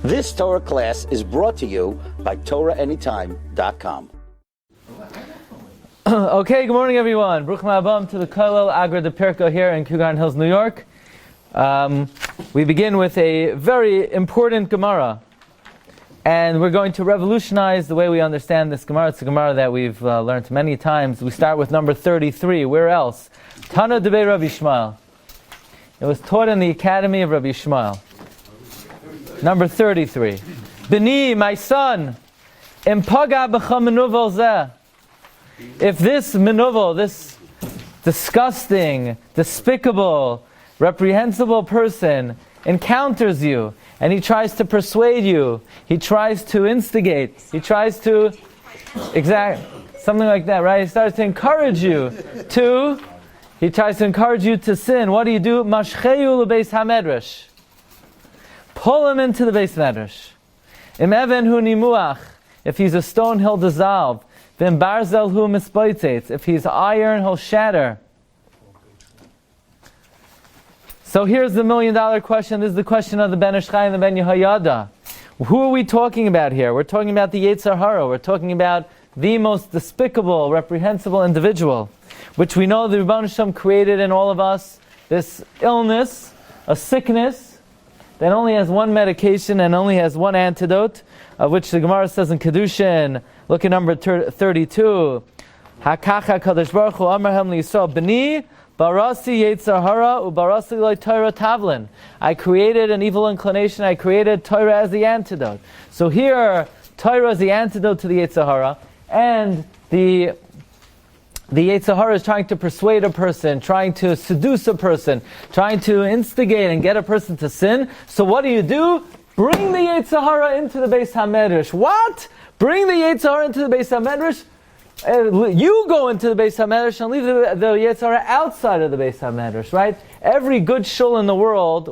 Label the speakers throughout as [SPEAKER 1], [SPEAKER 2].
[SPEAKER 1] This Torah class is brought to you by TorahAnytime.com.
[SPEAKER 2] Okay, good morning everyone. Bruchim Abam to the Kollel Agra de Pirko here in Cougar Hills, New York. We begin with a very important Gemara. And we're going to revolutionize the way we understand this Gemara. It's a Gemara that we've learned many times. We start with number 33. Where else? Tana Debei Rabbi Yishmael. It was taught in the Academy of Rabbi Yishmael. Number 33. B'ni, my son, impaga b'cha menuvel zeh. If this menuvel, this disgusting, despicable, reprehensible person encounters you, and he tries to persuade you, he tries to instigate, he tries to, something like that, right? He starts to encourage you to, he tries to encourage you to sin. What do? Mashcheyu l'beis hamedrash. Pull him into the beis medrash. Im even hu nimuach. If he's a stone, he'll dissolve. V'im barzel hu mispoitzet. If he's iron, he'll shatter. So here's the $1 million question. This is the question of the Ben Ish Chai and the Ben Yehoyada. Who are we talking about here? We're talking about the Yetzer Hara. We're talking about the most despicable, reprehensible individual, which we know the Rebbeinu Shem created in all of us. This illness, a sickness that only has one medication and only has one antidote, of which the Gemara says in Kedushin, look at number 32. Hakacha Kadosh Baruch Hu Amarhem L'Yisrael B'ni Barasi Yetzer Hara Ubarasi Lo Torah Tavlin. I created an evil inclination. I created Torah as the antidote. So here, Torah is the antidote to the Yetzer Hara, and the Yetzer Hara is trying to persuade a person, trying to seduce a person, trying to instigate and get a person to sin. So what do? Bring the Yetzer Hara into the Beis HaMedrash. What? Bring the Yetzer Hara into the Beis HaMedrash? You go into the Beis HaMedrash and leave the Yetzer Hara outside of the Beis HaMedrash, right? Every good shul in the world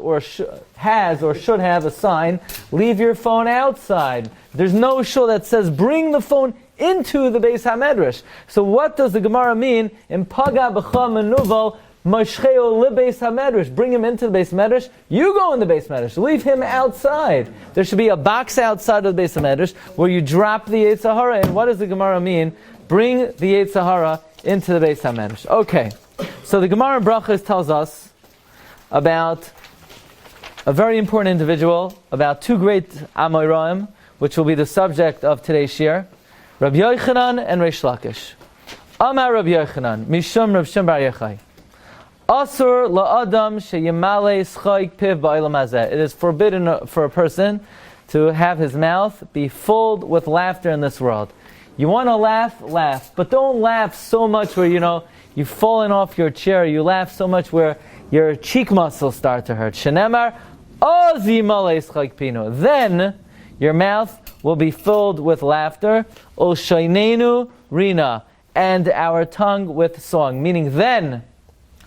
[SPEAKER 2] has or should have a sign, leave your phone outside. There's no shul that says bring the phone into the Beis HaMedrash. So what does the Gemara mean? In Paga b'cha menuvel mashcheo lebeis HaMedrash. Bring him into the Beis HaMedrash. You go in the Beis HaMedrash. Leave him outside. There should be a box outside of the Beis HaMedrash where you drop the Yetzer Hara. And what does the Gemara mean? Bring the Yetzer Hara into the Beis HaMedrash. Okay. So the Gemara in Brachos tells us about a very important individual, about two great Amoraim, which will be the subject of today's Shiur. Rabbi Yochanan and Reish Lakish. Amar Rabbi Yochanan, Mishum Rav Shem Bar Yochai. Asur la'adam sheyimale schaik piv ba'olam hazeh. It is forbidden for a person to have his mouth be filled with laughter in this world. You want to laugh, but don't laugh so much where you've fallen off your chair. You laugh so much where your cheek muscles start to hurt. Shenemar ozimale schaik pino. Then your mouth will be filled with laughter. Ushainenu rina, and our tongue with song. Meaning then,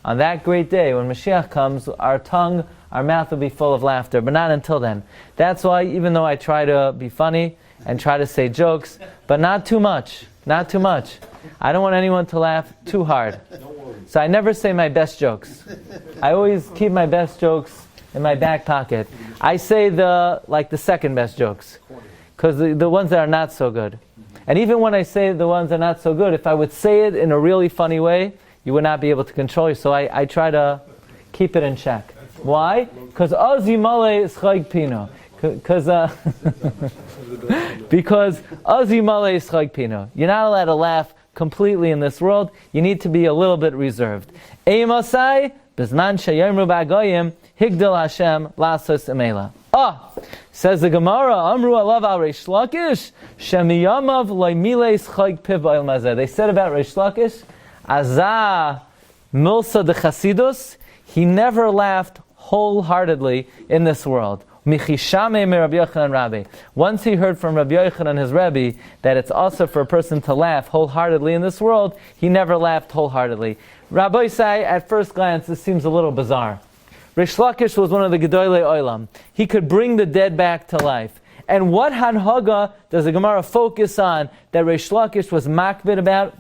[SPEAKER 2] on that great day when Mashiach comes, our mouth will be full of laughter. But not until then. That's why, even though I try to be funny and try to say jokes, but not too much. Not too much. I don't want anyone to laugh too hard. So I never say my best jokes. I always keep my best jokes in my back pocket. I say the second best jokes, because the ones that are not so good. And even when I say the ones that are not so good, if I would say it in a really funny way, you would not be able to control you. So I try to keep it in check. Why? Because Ozi Male is Chag Pino. Because Ozi Male is Chag Pino. You're not allowed to laugh completely in this world. You need to be a little bit reserved. Eimasai Bizman Shayemru Bagoyim Higdil Hashem Lasos Emela. Says the Gemara, Amru alav al Reish Lakish, Shemiyamav loimiles chag piv ba'il mazeh. They said about Reish Lakish, Azah milsa de chasidus, he never laughed wholeheartedly in this world. Michishame me Rabbi Yochanan Rabbi. Once he heard from Rabbi Yochanan his Rabbi that it's also for a person to laugh wholeheartedly in this world, he never laughed wholeheartedly. Rabbi say, at first glance, this seems a little bizarre. Reish Lakish was one of the Gedolei Olam. He could bring the dead back to life. And what hanhaga does the Gemara focus on that Reish Lakish was makbid about?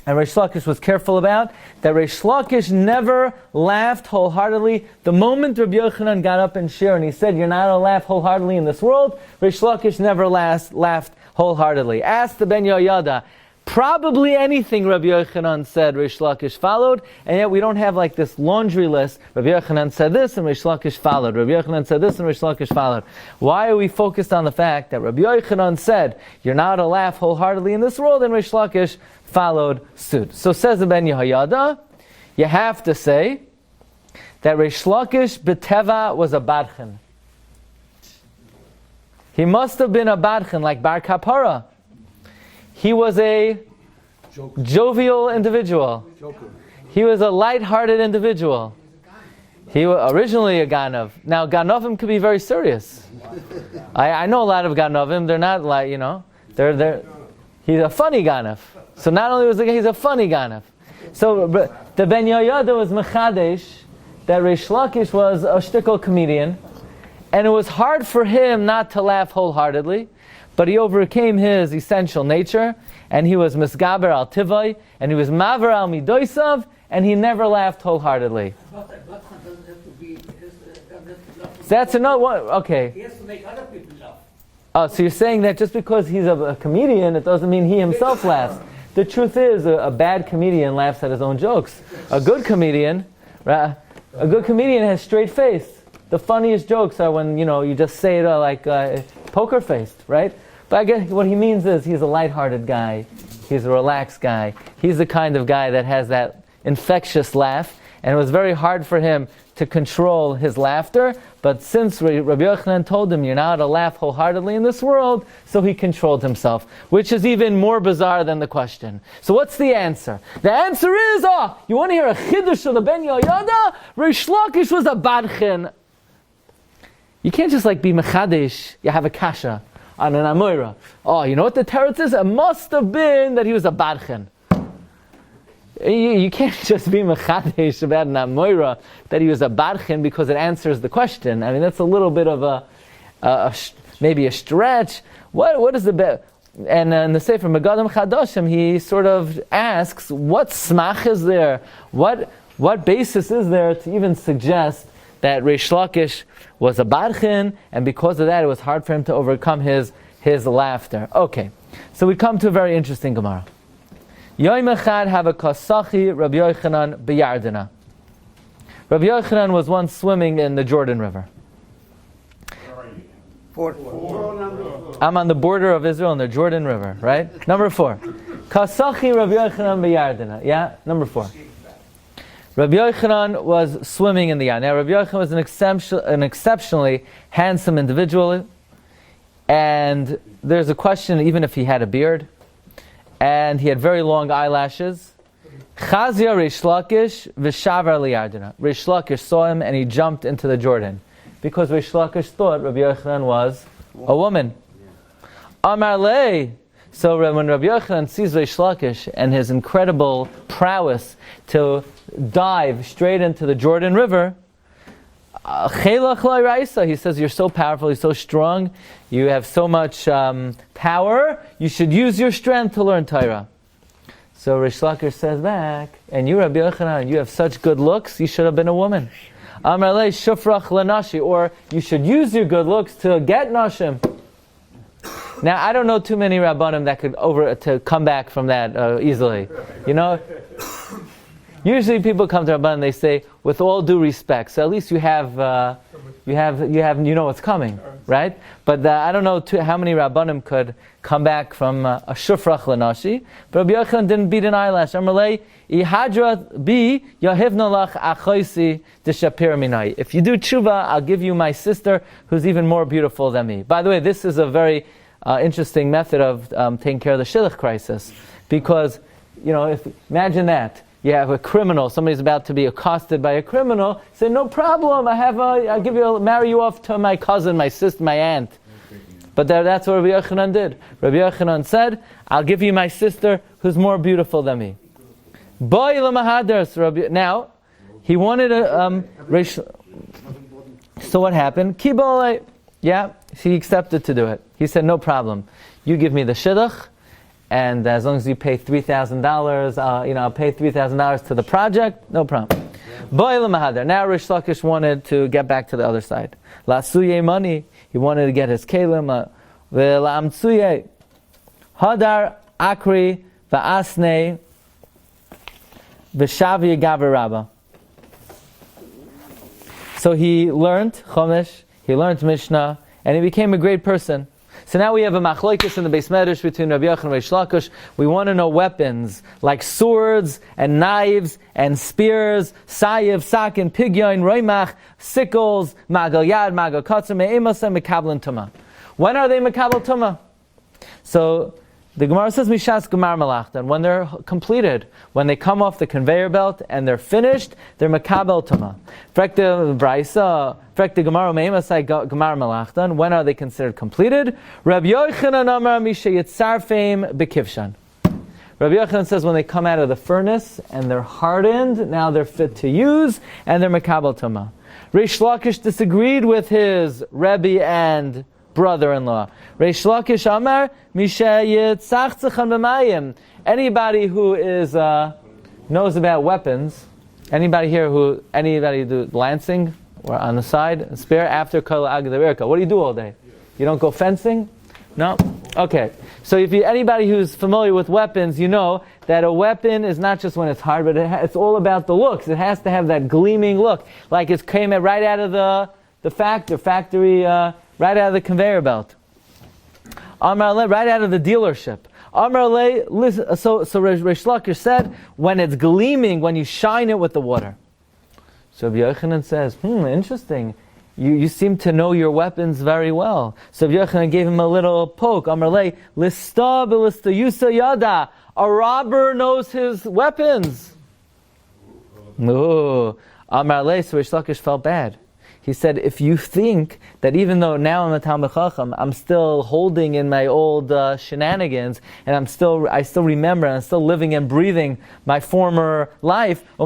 [SPEAKER 2] and Reish Lakish was careful about, that Reish Lakish never laughed wholeheartedly. The moment Rabbi Yochanan got up in Shiur and he said, you're not going to laugh wholeheartedly in this world, Reish Lakish never laughed wholeheartedly. Asked the Ben Yoyada, probably anything Rabbi Yochanan said, Reish Lakish followed, and yet we don't have like this laundry list. Rabbi Yochanan said this, and Reish Lakish followed. Rabbi Yochanan said this, and Reish Lakish followed. Why are we focused on the fact that Rabbi Yochanan said, you're not to laugh wholeheartedly in this world, and Reish Lakish followed suit? So says the Ben Yehoyada, you have to say that Reish Lakish b'teva was a barchen. He must have been a barchen, like Bar Kapara. He was a jovial individual. He was a light-hearted individual. He was originally a Ganav. Now, Ganavim could be very serious. I know a lot of Ganavim. They're not like, he's a funny Ganav. So not only was he's a funny Ganav. So the Ben Yoyada was Mechadesh, that Reish Lakish was a shtickle comedian, and it was hard for him not to laugh wholeheartedly. But he overcame his essential nature, and he was misgaber al tivai, and he was maver al midoisav, and he never laughed wholeheartedly. That's another one. Okay.
[SPEAKER 3] He has to make other people laugh.
[SPEAKER 2] Oh, so you're saying that just because he's a comedian, it doesn't mean he himself laughs. The truth is, a bad comedian laughs at his own jokes. A good comedian has straight face. The funniest jokes are when you just say it like poker faced, right? But I guess what he means is he's a lighthearted guy. He's a relaxed guy. He's the kind of guy that has that infectious laugh, and it was very hard for him to control his laughter. But since Rabbi Yochanan told him, you're not to laugh wholeheartedly in this world, so he controlled himself, which is even more bizarre than the question. So what's the answer? The answer is, you want to hear a chiddush of the Ben Yoyada? Reish Lakish was a barchen. You can't just be mechadesh, you have a kasha on an amoira. You know what the teretz is? It must have been that he was a barchen. You can't just be mechadesh about an amoira that he was a barchen because it answers the question. I mean, that's a little bit of maybe a stretch. What is the bet? And in the Sefer Megadim Chadoshim, he sort of asks, what smach is there? What basis is there to even suggest that Reish Lakish was a barchen, and because of that it was hard for him to overcome his laughter. Okay, so we come to a very interesting Gemara. Yom echad have a kasachi Rabbi Yochanan b'Yardena. Rabbi Yochanan was once swimming in the Jordan River. I'm on the border of Israel and the Jordan River, right? Number 4. Kasachi Rabbi Yochanan b'Yardena. Yeah, number 4. Rabbi Yochanan was swimming in the Yam. Now, Rabbi Yochanan was an exceptionally handsome individual, and there's a question even if he had a beard, and he had very long eyelashes. Chazia Reish Lakish v'shavar liyardena. Reish Lakish saw him and he jumped into the Jordan, because Reish Lakish thought Rabbi Yochanan was a woman. Amar lei. So when Rabbi Yochanan sees Reish Lakish and his incredible prowess to dive straight into the Jordan River, he says, you're so powerful, you're so strong, you have so much power, you should use your strength to learn Torah. So Reish Lakish says back, and you, Rabbi Yochanan, you have such good looks, you should have been a woman. Amar lei shufrach lanashi, or you should use your good looks to get nashim. Now, I don't know too many Rabbanim that could to come back from that easily. Usually people come to Rabbanim and they say, with all due respect. So at least you know what's coming, right? But I don't know how many Rabbanim could come back from a shufrach lanashi. But Rabbi Yochanan didn't beat an eyelash. Amalei ihadra bi yahivna lach achoisi d'shapir minai. If you do tshuva, I'll give you my sister who's even more beautiful than me. By the way, this is a very interesting method of taking care of the shidduch crisis, because imagine that you have a criminal, somebody's about to be accosted by a criminal. Say, no problem, I'll marry you off to my cousin, my sister, my aunt. But that's what Rabbi Yochanan did. Rabbi Yochanan said, I'll give you my sister who's more beautiful than me. Now, he wanted a so what happened? He accepted to do it. He said, no problem. You give me the shidduch, and as long as you pay $3,000, I'll pay $3,000 to the project, no problem. Now Rish Lakish wanted to get back to the other side. Lasuye money, he wanted to get his kelim. Ve'lamtsuye hadar akri va'asne v'shavi gaver rabba. So he learned Chumash, he learned Mishnah, and he became a great person. So now we have a machlokes in the Beis Medrash between Rabbi Yochanan and Rish Lakish. We want to know weapons like swords and knives and spears, sayiv, sakin, pigyon, roimach, sickles, magal yad, magal katzer, me'emasa, mekabel tuma. When are they mekabel tuma? So the Gemara says mishas gemar malachta, and when they're completed, when they come off the conveyor belt and they're finished, they're mekabel tuma. Frek the Braisa, frek the Gemara me'emasai gemar malachta, and when are they considered completed? Rabbi Yochanan amar misha yitzarfeim bekivshan. Rabbi Yochanan says when they come out of the furnace and they're hardened, now they're fit to use, and they're mekabel tuma. Rish Lakish disagreed with his Rebbe and brother-in-law. Reish Lakish Amar Misha Yitzachzachan b'mayim. Anybody who is knows about weapons, anybody do lancing or on the side, spear after Kol Agdavirka. What do you do all day? You don't go fencing? No? Okay. So if anybody who's familiar with weapons, you know that a weapon is not just when it's hard, but it's all about the looks. It has to have that gleaming look, like it came right out of the factory. Right out of the conveyor belt. Amar right out of the dealership. Amar so Reish Lakish said, when it's gleaming, when you shine it with the water. So Rabbi Yochanan says, interesting. You seem to know your weapons very well. So Rabbi Yochanan gave him a little poke. Amar lista b'lista yusa yada. A robber knows his weapons. Amar so Reish Lakish felt bad. He said, if you think that even though now I'm a Talmid Chacham, I'm still holding in my old shenanigans, and I still remember, and I'm still living and breathing my former life, so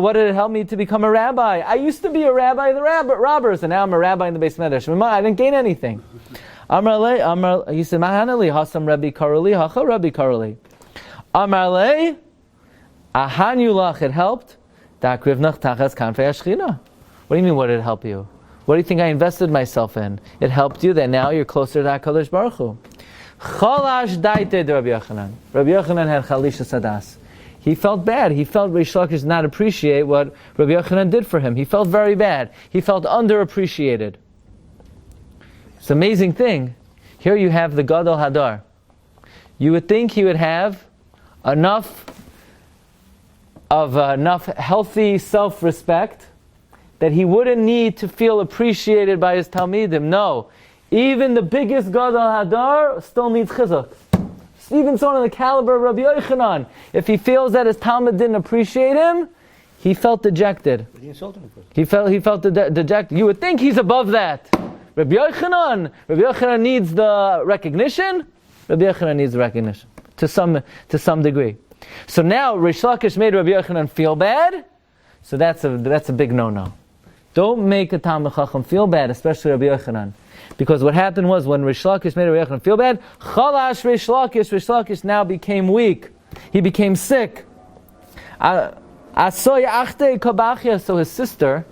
[SPEAKER 2] what did it help me to become a rabbi? I used to be a rabbi of the robbers, and now I'm a rabbi in the Beis Medrash. I didn't gain anything. He said, Hasam Rabbi Karuli, Hacha Rabbi Karuli. Amarle, Ahanyulach, it helped. Dakrivnach Tachas Kanfei Ashchina. What do you mean, what did it help you? What do you think I invested myself in? It helped you, then now you're closer to HaKadosh Baruch Hu. Chalash daite de Rabbi Yochanan. Rabbi Yochanan had chalisha sadas. He felt bad. He felt Reish Lakish did not appreciate what Rabbi Yochanan did for him. He felt very bad. He felt underappreciated. It's an amazing thing. Here you have the Gadol Hadar. You would think he would have enough healthy self-respect that he wouldn't need to feel appreciated by his Talmidim. No. Even the biggest Gadol Hadar still needs chizuk. Even someone in the caliber of Rabbi Yochanan, if he feels that his Talmud didn't appreciate him, he felt dejected.
[SPEAKER 1] But he insulted him first.
[SPEAKER 2] He felt dejected. You would think he's above that. Rabbi Yochanan needs the recognition. Rabbi Yochanan needs the recognition to some degree. So now Reish Lakish made Rabbi Yochanan feel bad. So that's a big no-no. Don't make a Talmid Chacham feel bad, especially Rabbi Yochanan. Because what happened was, when Reish Lakish made Rabbi Yochanan feel bad, Chalash Reish Lakish now became weak. He became sick. So his sister,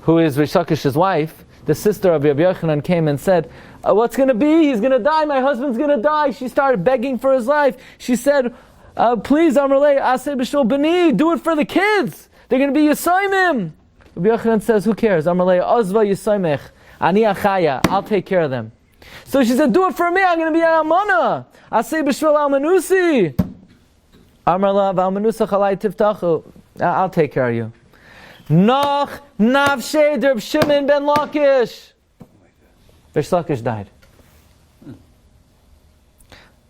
[SPEAKER 2] who is Reish Lakish's wife, the sister of Rabbi Yochanan, came and said, what's going to be? He's going to die. My husband's going to die. She started begging for his life. She said, please, Amrullah, Aseh B'Shul B'ni, do it for the kids. They're going to be Yisaimim. Rabbi Yochanan says, who cares? Amrullah, Ozva Yisaimech, Ani Achaya, I'll take care of them. So she said, do it for me, I'm going to be an Almana. Aseh B'Shul Almanusi. Amrullah, Almanusa Chalai Tiftachu, I'll take care of you. Noch Navshei Reb Shimon ben Lakish. Reish Lakish died.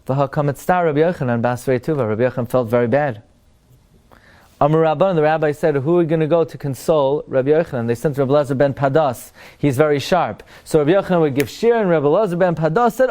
[SPEAKER 2] V'hakamet star Rabbi Yochanan Basrei Tuva. Rabbi Yochanan felt very bad. Amar Rabban, the rabbi said, who are we going to go to console Rabbi Yochanan? They sent Rabbi Elazar ben Padas. He's very sharp. So Rabbi Yochanan would give Shiur, and Rabbi Elazar ben Padas said,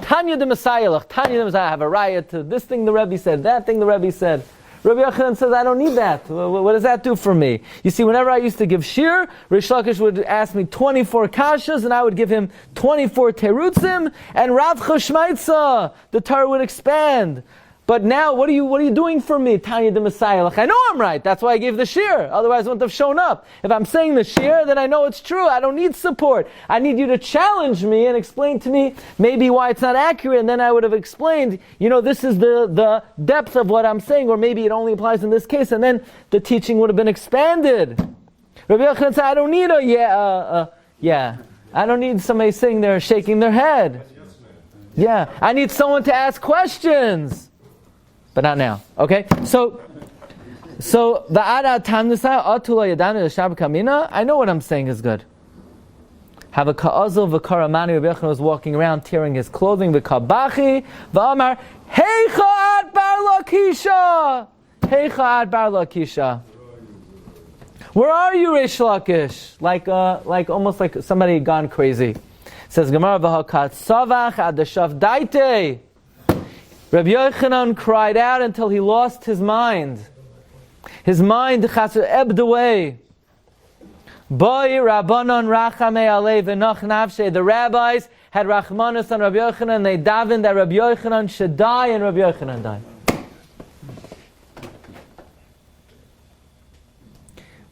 [SPEAKER 2] Tanya the Messiah, I have a riot to this thing the Rebbe said, that thing the Rebbe said. Rabbi Yochanan says, I don't need that. What does that do for me? You see, whenever I used to give Shiur, Reish Lakish would ask me 24 kashas, and I would give him 24 terutzim, and Rav Chashmaitza, the Torah would expand. But now, what are you doing for me, Tanya the Messiah? Like, I know I'm right. That's why I gave the Shiur. Otherwise, I wouldn't have shown up. If I'm saying the Shiur, then I know it's true. I don't need support. I need you to challenge me and explain to me maybe why it's not accurate. And then I would have explained, this is the depth of what I'm saying, or maybe it only applies in this case. And then the teaching would have been expanded. Rabbi Yochanan said, I don't need I don't need somebody sitting there shaking their head. Yeah, I need someone to ask questions. But not now. Okay? So the Ada Tamnisa Atula Yadana Shab Kamina, I know what I'm saying is good. Have a Ka'azul V'Karamani Rabbi Yochanan was walking around tearing his clothing, V'Kabachi, V'Amar, Heicha Ad Bar Lakisha! Heicha Ad Bar Lakisha. Where are you, Reish Lakish? Like almost like somebody gone crazy. Says Gemara V'Hakat Savach Ad Shav Daite. Rabbi Yochanan cried out until he lost his mind. His mind ebbed away. Boy Rabbanon Rachamei Alei V'Noch Nafshe. The rabbis had Rachmanus on Rabbi Yochanan. They davened that Rabbi Yochanan should die, and Rabbi Yochanan died.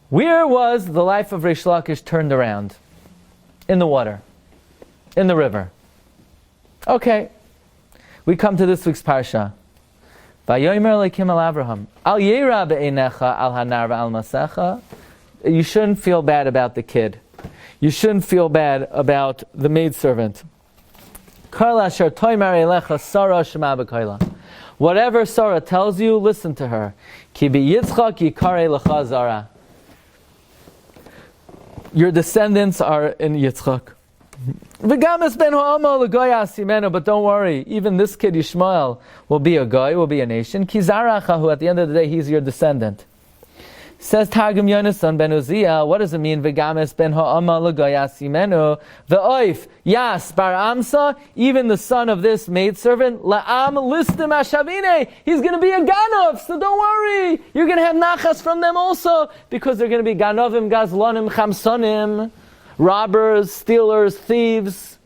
[SPEAKER 2] Where was the life of Reish Lakish turned around? In the water. In the river. Okay. We come to this week's Parsha. Vayomer Elokim al Avraham, Al Yeira be'einecha al hanar v'al masecha. You shouldn't feel bad about the kid. You shouldn't feel bad about the maidservant. Kol asher toimer elecha Sarah shema b'koila. Whatever Sarah tells you, listen to her. Ki biyitzchak yikare lecha zara. Your descendants are in Yitzchak. But don't worry, even this kid Yishmael will be a guy, will be a nation. Kizarachahu, at the end of the day, he's your descendant. Says Targum Yonasan ben Uziah, what does it mean? V'games ben ha'ama l'goyas yimenu v'oif yas bar amsa, even the son of this maidservant, la'am listim ashavine, he's going to be a ganov, so don't worry, you're going to have nachas from them also, because they're going to be ganovim, gazlonim, chamsonim, robbers, stealers, thieves.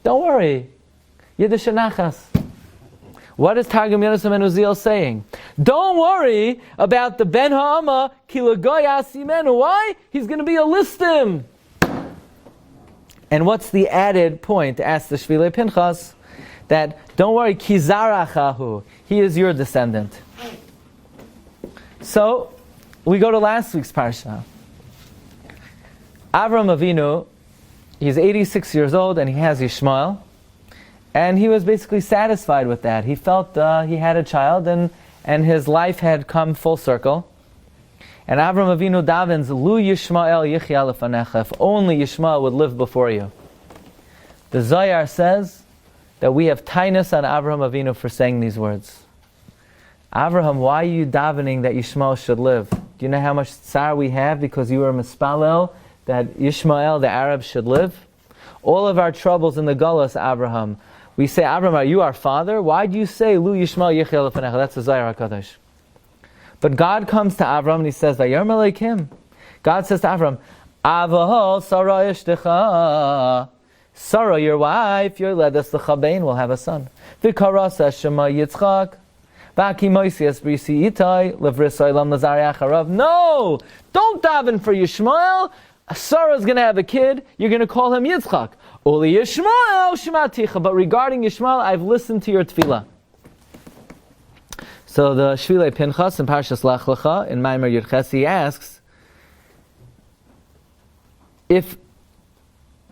[SPEAKER 2] Don't worry. Yiddish nachas. What is Targum Yonasan ben Uziel saying? Don't worry about the Ben Ha'ama ki l'goyas yimenu. Why? He's going to be a listim. And what's the added point? Ask the Shvilei Pinchas. That, don't worry, ki zarachahu. He is your descendant. So, we go to last week's Parsha. Avram Avinu, he's 86 years old and he has Yishmael. And he was basically satisfied with that. He felt he had a child and his life had come full circle. And Avram Avinu davens, Lu Yishmael yichya lefanecha. If only Yishmael would live before you. The Zohar says that we have tainus on Avram Avinu for saying these words. Avraham, why are you davening that Yishmael should live? Do you know how much tsar we have because you were mispalel that Yishmael, the Arabs, should live? All of our troubles in the Gullus, Avraham. We say, Avraham, are you our father? Why do you say, Lu Yishmael Yichel Lefanecha? That's the Zohar HaKadosh. But God comes to Avraham and he says, Vayomer Elokim. God says to Avraham, Avahol Sarah Ishtecha. Sarah, your wife, your ledas l'chabein, will have a son. V'karasa Shema Yitzchak. V'aki Moisias Brisi Itai. Levrisai Lam Lazari Acharav. No! Don't daven for Yishmael. Sarah's going to have a kid. You're going to call him Yitzchak. Uli Yishmael Shematicha. But regarding Yishmael, I've listened to your tefillah. So the Shvilei Pinchas in Parshas Lech Lecha in Maimer Yudches, he asks,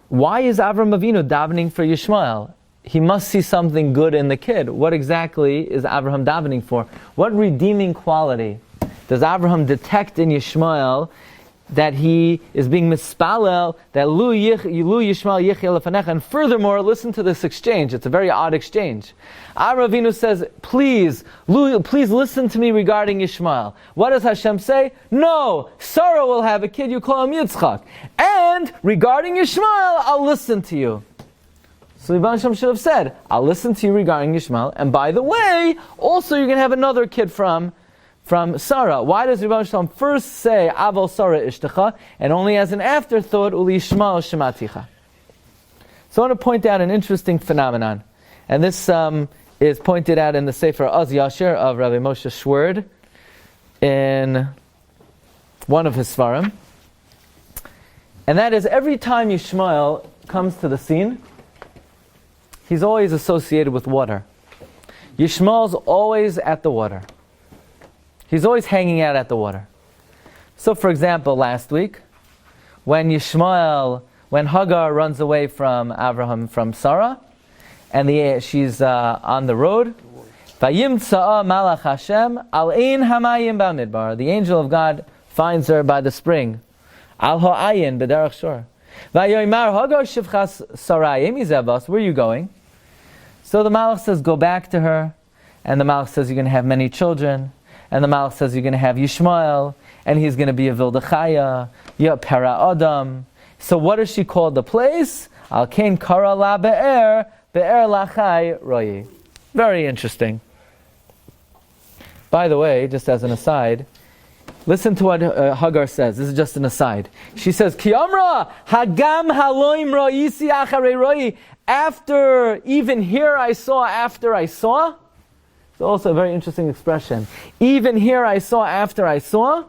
[SPEAKER 2] why is Avram Avinu davening for Yishmael? He must see something good in the kid. What exactly is Avraham davening for? What redeeming quality does Avraham detect in Yishmael that he is being mispalel, that Lu Yishmael Yichel Lefanecha? And furthermore, listen to this exchange. It's a very odd exchange. Avram Avinu says, please listen to me regarding Yishmael. What does Hashem say? No, Sarah will have a kid, you call him Yitzchak. And regarding Yishmael, I'll listen to you. So Ibn Hashem should have said, I'll listen to you regarding Yishmael, and by the way, also you're going to have another kid from from Sarah. Why does Rebbe Shalom first say Aval Sarah Ishtecha, and only as an afterthought Uli Yishmael Shematicha? So I want to point out an interesting phenomenon, and this is pointed out in the Sefer Az Yashir of Rabbi Moshe Schwerd in one of his Svarim, and that is every time Yishmael comes to the scene, he's always associated with water. Yishmael's always at the water. He's always hanging out at the water. So, for example, last week, when Hagar runs away from Abraham, from Sarah, and she's on the road, Vayimtsa'a malach Hashem al ein hamayim ba'midbar. The angel of God finds her by the spring. Al ha'ayin b'derech shor. Vayoymar Hagar shivchas Sarayim izebas. Where are you going? So the Malach says, go back to her. And the Malach says, you're going to have many children. And the Malach says, you're going to have Yishmael. And he's going to be a Vildachaya. Pera Adam. So what does she call the place? Al Kain Kara La Be'er. Be'er Lachai Royi. Very interesting. By the way, just as an aside, listen to what Hagar says. This is just an aside. She says, Ki Amra Hagam Haloim Roisi Acharei Royi. After, even here I saw, after I saw. It's also a very interesting expression. Even here I saw, after I saw.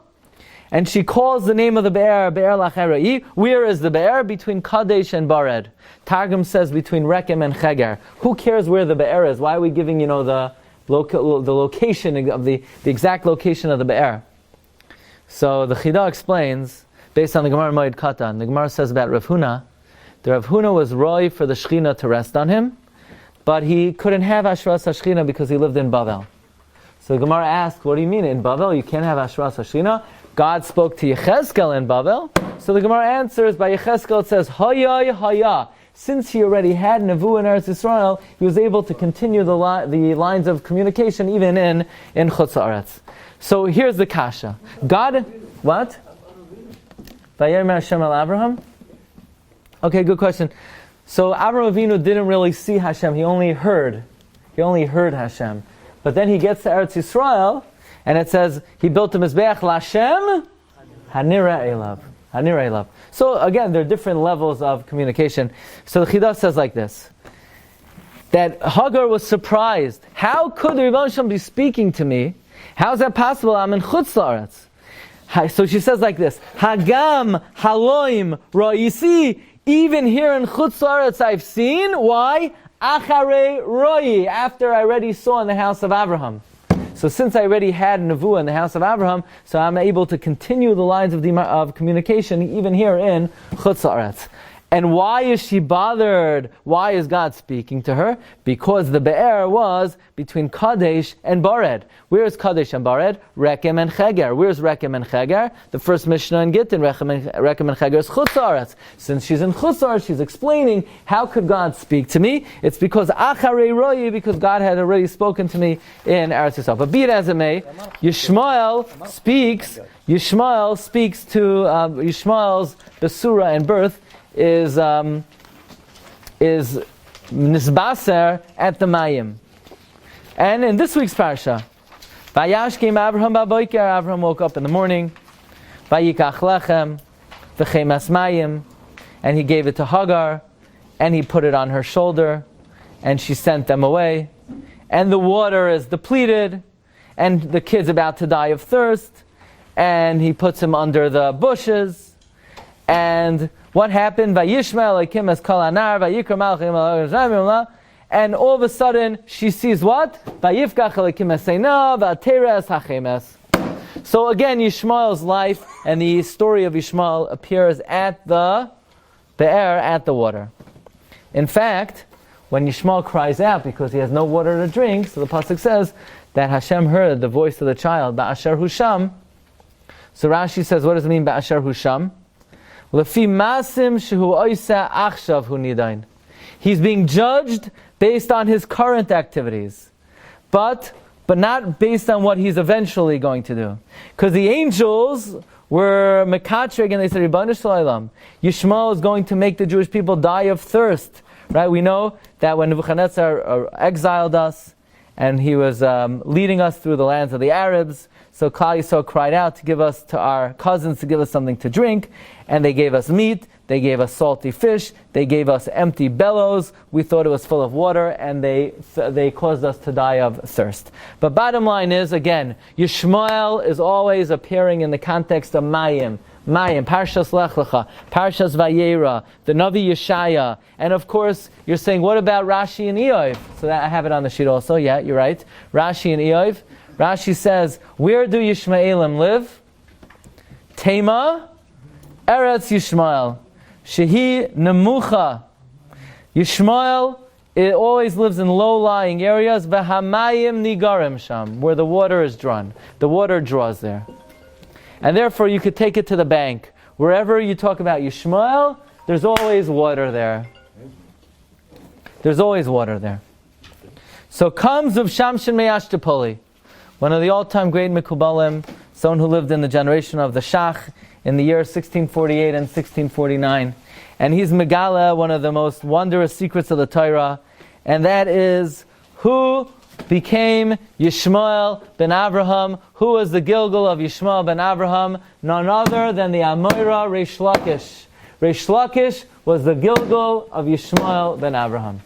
[SPEAKER 2] And she calls the name of the Be'er, Be'er Lachai. Where is the Be'er? Between Kadesh and Bared. Targum says between Rekem and Cheger. Who cares where the Be'er is? Why are we giving, the location of the exact location of the Be'er? So the Chida explains, based on the Gemara Moed Katan, the Gemara says about Rav Huna, the Rav Huna was roi for the Shechina to rest on him, but he couldn't have Ashras HaShechina because he lived in Bavel. So the Gemara asked, what do you mean, in Bavel you can't have Ashras HaShechina? God spoke to Yechezkel in Bavel. So the Gemara answers, by Yechezkel it says, Hayay Haya. Since he already had Nevu in Eretz Yisrael, he was able to continue the lines of communication even in Chutz Haaretz. So here's the kasha. God, what? Vayeira Hashem el Abraham? Okay, good question. So Avraham Avinu didn't really see Hashem, he only heard Hashem. But then he gets to Eretz Yisrael, and it says, he built a Mizbeach Lashem, Hanira Elav. So again, there are different levels of communication. So the Chidah says like this, that Hagar was surprised. How could the Rebbe Shalom be speaking to me? How is that possible? I'm in Chutz La'aretz. So she says like this, Hagam Haloim Ra'isi. Even here in Chutz La'aretz I've seen. Why? Acharei Roi. After I already saw in the house of Abraham. So since I already had Nevuah in the house of Abraham, so I'm able to continue the lines of communication even here in Chutz La'aretz. And why is she bothered? Why is God speaking to her? Because the Be'er was between Kadesh and Bared. Where is Kadesh and Bared? Rekem and Cheger. Where is Rekem and Cheger? The first Mishnah in Gittin, Rekem and Cheger is Chutz La'aretz. Since she's in Chutz La'aretz, she's explaining, how could God speak to me? It's because Acharei Royi, because God had already spoken to me in Eretz Yisrael. But be it as it may, Yishmael speaks to, Yishmael's Besura and birth is nisbaser at the Mayim. And in this week's Parsha, Vayash came Abraham ba'boiker, Abraham woke up in the morning, Vayikach lechem, v'chemas mayim, and he gave it to Hagar, and he put it on her shoulder, and she sent them away, and the water is depleted, and the kid's about to die of thirst, and he puts him under the bushes, and what happened? Yishmael Lakim as Kol Anar, Vayikra Malachim, and all of a sudden she sees what? Vayifkach Lakim as Seina, Vateres Hachemes. So again, Yishmael's life and the story of Yishmael appears at the Be'er, at the water. In fact, when Yishmael cries out because he has no water to drink, so the pasuk says that Hashem heard the voice of the child, Ba'asher Husham. So Rashi says, what does it mean, Ba'asher Husham? Lefi masim shehu oisa achshav hu nidain. He's being judged based on his current activities, but not based on what he's eventually going to do. Because the angels were mekatrig and they said, Ribono shel olam, Yishmael is going to make the Jewish people die of thirst. Right? We know that when Nebuchadnezzar exiled us and he was leading us through the lands of the Arabs, So Klal Yisrael cried out to our cousins to give us something to drink, and they gave us meat, they gave us salty fish, they gave us empty bellows. We thought it was full of water, and they caused us to die of thirst. But bottom line is, again, Yishmael is always appearing in the context of Mayim, Parshas Lech Lecha, Parshas Vayeira, the Navi Yeshaya, and of course, you're saying, what about Rashi and Eov? So that I have it on the sheet also, yeah, you're right. Rashi and Eov. Rashi says, where do Yishmaelim live? Tema, Eretz Yishmael. Shehi Nemucha. Yishmael, it always lives in low-lying areas, V'hamayim Nigarim Sham, where the water is drawn. The water draws there. And therefore, you could take it to the bank. Wherever you talk about Yishmael, there's always water there. There's always water there. So comes of Shamshon Ostroppolle, one of the all-time great Mikubalim, someone who lived in the generation of the Shach in the year 1648 and 1649. And he's Megala, one of the most wondrous secrets of the Torah, and that is who became Yishmael ben Avraham. Who was the Gilgal of Yishmael ben Avraham? None other than the Amoira Reish Lakish. Reish Lakish was the Gilgal of Yishmael ben Avraham.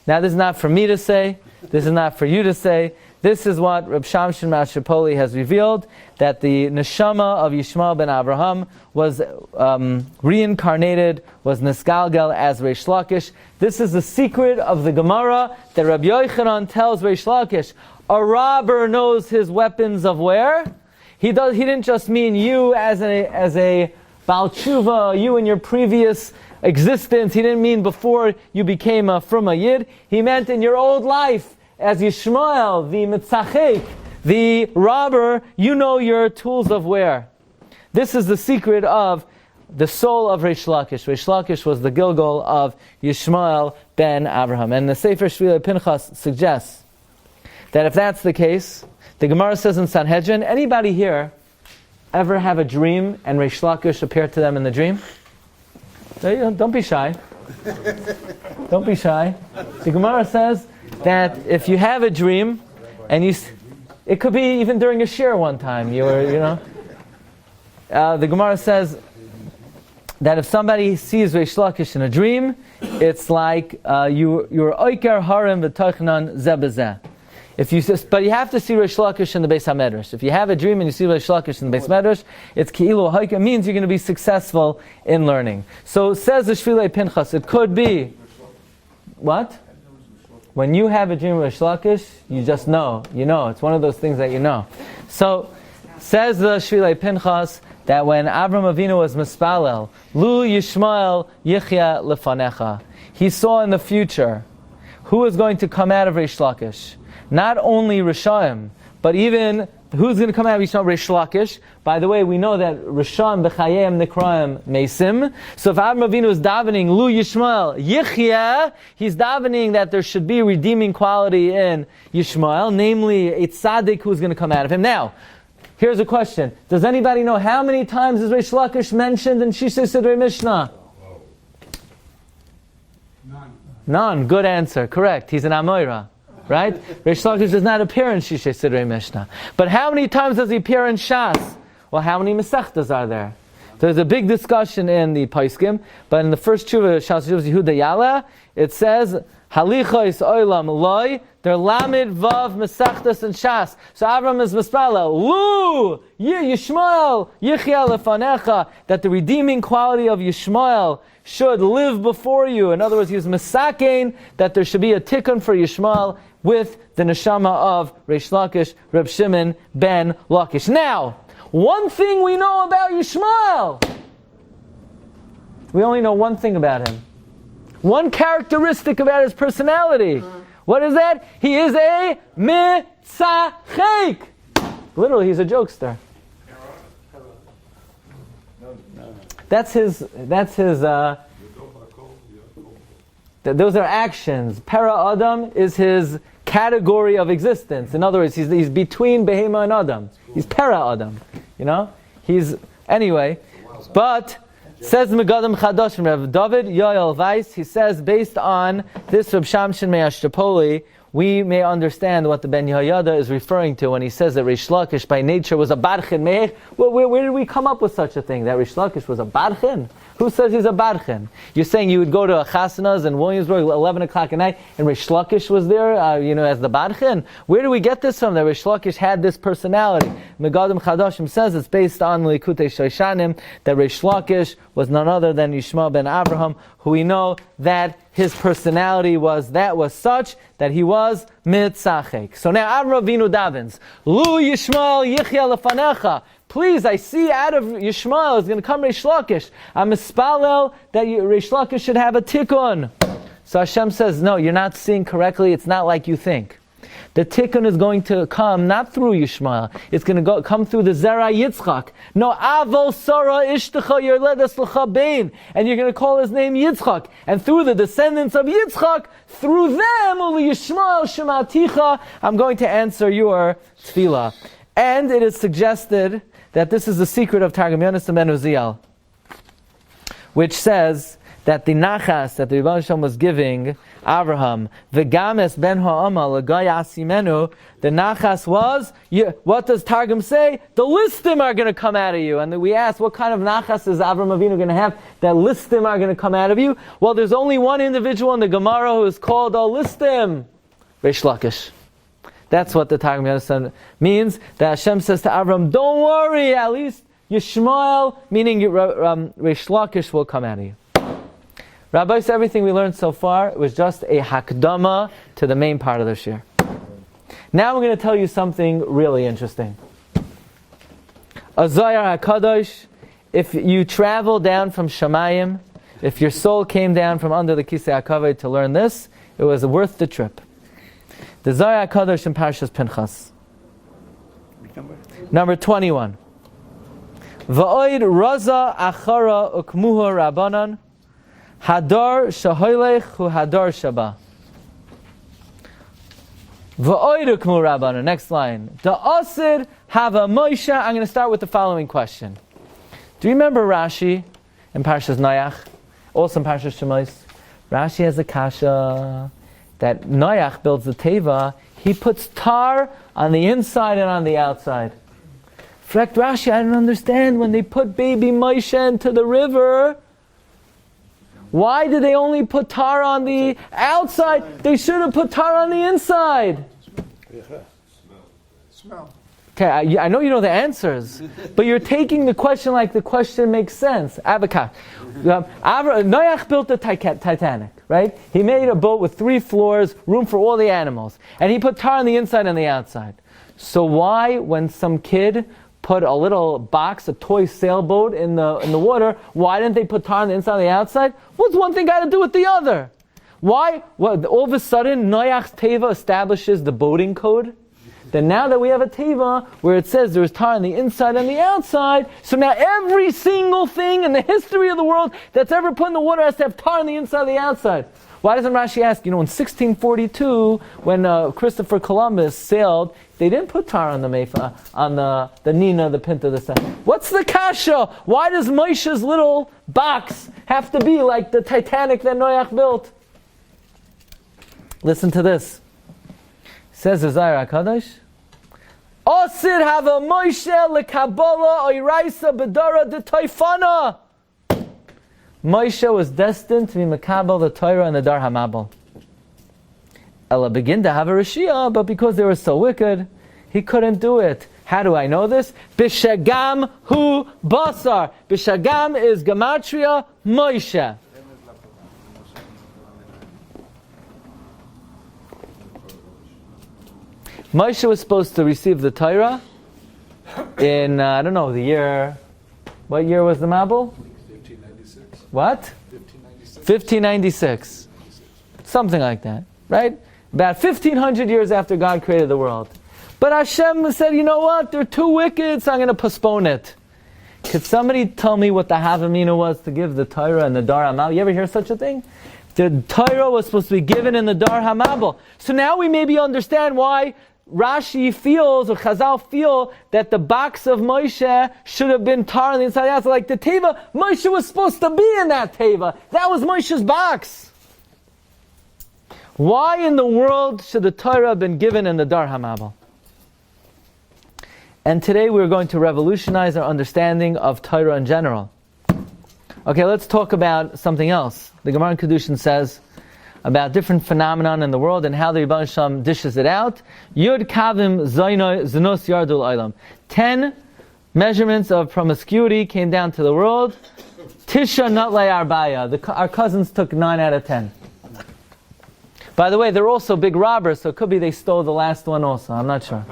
[SPEAKER 2] Now this is not for me to say, this is not for you to say. This is what Reb Shamshon Ostroppolle has revealed, that the neshama of Yishmael ben Avraham was reincarnated, was nisgalgal as Reish Lakish. This is the secret of the Gemara that Rabbi Yochanan tells Reish Lakish. A robber knows his weapons of where? He didn't just mean you as a Baal Tshuva, you in your previous existence. He didn't mean before you became a Fruma Yid. He meant in your old life. As Yishmael, the Mitzachek, the robber, you know your tools of where. This is the secret of the soul of Reish Lakish. Reish Lakish was the Gilgal of Yishmael ben Avraham. And the Sefer Shvilei Pinchas suggests that if that's the case, the Gemara says in Sanhedrin, anybody here ever have a dream and Reish Lakish appeared to them in the dream? Don't be shy. Don't be shy. The Gemara says that if you have a dream, and it could be even during a shiur one time, the Gemara says that if somebody sees Reish Lakish in a dream, it's like you're oiker harim v'tochnan zebezeh. But you have to see Reish Lakish in the Beis HaMedrash. If you have a dream and you see Reish Lakish in the Beis HaMedrash, it's ki'ilu ha'oiker, means you're going to be successful in learning. So says the Shvilei Pinchas, it could be, what? When you have a dream of Reish Lakish, you just know. You know. It's one of those things that you know. So, says the Shvilei Pinchas, that when Avram Avinu was mispalel, Lu Yishmael Yichya Lefanecha, he saw in the future who is going to come out of Reish Lakish. Not only Rishaim, but even who's going to come out of Reish Lakish. By the way, we know that Rishon b'chayim nikraim mesim. So if Avram Avinu is davening Lu Yishmael Yichya, he's davening that there should be redeeming quality in Yishmael, namely a tzaddik who's going to come out of him. Now, here's a question: does anybody know how many times is Reish Lakish mentioned in Shisei Sidrei Mishnah? None. Good answer. Correct. He's an Amoira. Right? Reish Lakish does not appear in Shisei Sidrei Mishnah. But how many times does he appear in Shas? Well, how many Masechtas are there? There's a big discussion in the Paiskim, but in the first tshuva, Shas Yehuda Yala, it says, Halichos Olam Loi, they're Lamed Vav Masechtas and Shas. So Avram is Mispala, Lu Yishmael Yichya Lefanecha, that the redeeming quality of Yishmael should live before you. In other words, he was Mesakein, that there should be a tikkun for Yishmael with the neshama of Reish Lakish, Reb Shimon ben Lakish. Now, one thing we know about Yishmael. We only know one thing about him. One characteristic about his personality. What is that? He is a mitzachek. Literally, he's a jokester. That's his. Those are actions. Para Adam is his category of existence. In other words, he's between Behema and Adam. He's Para Adam. Anyway. But says Megadim Chadash from Rav David Yoel Weiss. He says based on this Reb Shamshon Ostroppolle, we may understand what the Ben Yehoyada is referring to when he says that Reish Lakish by nature was a barchin. Where did we come up with such a thing, that Reish Lakish was a barchin? Who says he's a barchin? You're saying you would go to a chasnas in Williamsburg 11 o'clock at night and Reish Lakish was there, as the barchin? Where do we get this from, that Reish Lakish had this personality? Megadim Chadashim says it's based on Likutei Shoshanim, that Reish Lakish was none other than Yishmael ben Avraham, who we know that his personality was such that he was mitzachek. So now Avraham Avinu davens, Lu Yishmael Yichya lefanecha. Please, I see out of Yishmael is going to come Reish Lakish. I'm mispalel that Reish Lakish should have a tikkun. So Hashem says, no, you're not seeing correctly. It's not like you think. The tikkun is going to come not through Yishmael. It's going to come through the Zera Yitzchak. No, Avo Sarah Ishtecha Yerledes L'cha Bein. And you're going to call his name Yitzchak. And through the descendants of Yitzchak, through them, Uli Yishmael Shematicha, I'm going to answer your tefillah. And it is suggested that this is the secret of Targum Yonasan ben Uziel, which says that the nachas that the Rebbe Shalom was giving Avraham, v'games ben ha'ama l'goy asimenu, the nachas was, what does Targum say? The listim are going to come out of you. And we ask, what kind of nachas is Avraham Avinu going to have that listim are going to come out of you? Well, there's only one individual in the Gemara who is called a listim, Reish Lakish. That's what the Targum Yonasan means, that Hashem says to Avram, don't worry, at least Yishmael, meaning Reish Lakish, will come out of you. Rabbi, so everything we learned so far was just a hakdama to the main part of the shiur. Now we're going to tell you something really interesting. Azayar HaKadosh, if you travel down from Shamayim, if your soul came down from under the Kisei HaKavod to learn this, it was worth the trip. The Zohar HaKadosh in Parshas Pinchas. Number 21. Va'oid raza achara ukmuha rabbanan hadar shahoylech hu hadar shaba. Va'oid ukmu rabbanan. Next line. Da'asid hava Moshe. I'm going to start with the following question. Do you remember Rashi in Parshas Noach? Also in Parshas Shemos? Rashi has a kasha that Noach builds the teva, he puts tar on the inside and on the outside. Frekt Rashi, I don't understand, when they put baby Moshe into the river, why did they only put tar on the outside? They should have put tar on the inside.
[SPEAKER 3] Smell.
[SPEAKER 2] Okay, I know you know the answers, but you're taking the question like the question makes sense. Abakah. Noach built the Titanic, right? He made a boat with 3 floors, room for all the animals. And he put tar on the inside and the outside. So why, when some kid put a little box, a toy sailboat in the water, why didn't they put tar on the inside and the outside? What's one thing got to do with the other? Why? Well, all of a sudden, Noach's teva establishes the boating code? Then now that we have a teva where it says there's tar on the inside and the outside, so now every single thing in the history of the world that's ever put in the water has to have tar on the inside and the outside. Why doesn't Rashi ask, in 1642, when Christopher Columbus sailed, they didn't put tar on the Nina, the Pinta, the Sun. What's the kasha? Why does Moshe's little box have to be like the Titanic that Noach built? Listen to this. Says the Zohar HaKadosh, Osid hava Moshe lekabala oiraisa bedara de toifana. Moshe was destined to be makabel the Torah and the Dar Hamabel. Ella begin to have a Rishia, but because they were so wicked, he couldn't do it. How do I know this? Bishagam hu basar. Bishagam is gematria Moshe. Moshe was supposed to receive the Torah in, the year... What year was the Mabel?
[SPEAKER 3] 1596.
[SPEAKER 2] What? 1596. Something like that, right? About 1500 years after God created the world. But Hashem said, you know what? They're too wicked, so I'm going to postpone it. Could somebody tell me what the Havamina was to give the Torah and the Dar Hamabel? You ever hear such a thing? The Torah was supposed to be given in the Dar Hamabel. So now we maybe understand why Rashi feels, or Chazal feel, that the box of Moshe should have been tar on the inside out. So like the teva, Moshe was supposed to be in that teva. That was Moshe's box. Why in the world should the Torah have been given in the Dar HaMabel? And today we're going to revolutionize our understanding of Torah in general. Okay, let's talk about something else. The Gemara in Kedushin says about different phenomenon in the world and how the Rebbe Shem dishes it out. Yud kavim znos yardul olam. 10 measurements of promiscuity came down to the world. Tisha natlei arbaya. Our cousins took 9 out of 10. By the way, they're also big robbers, so it could be they stole the last one also. I'm not sure.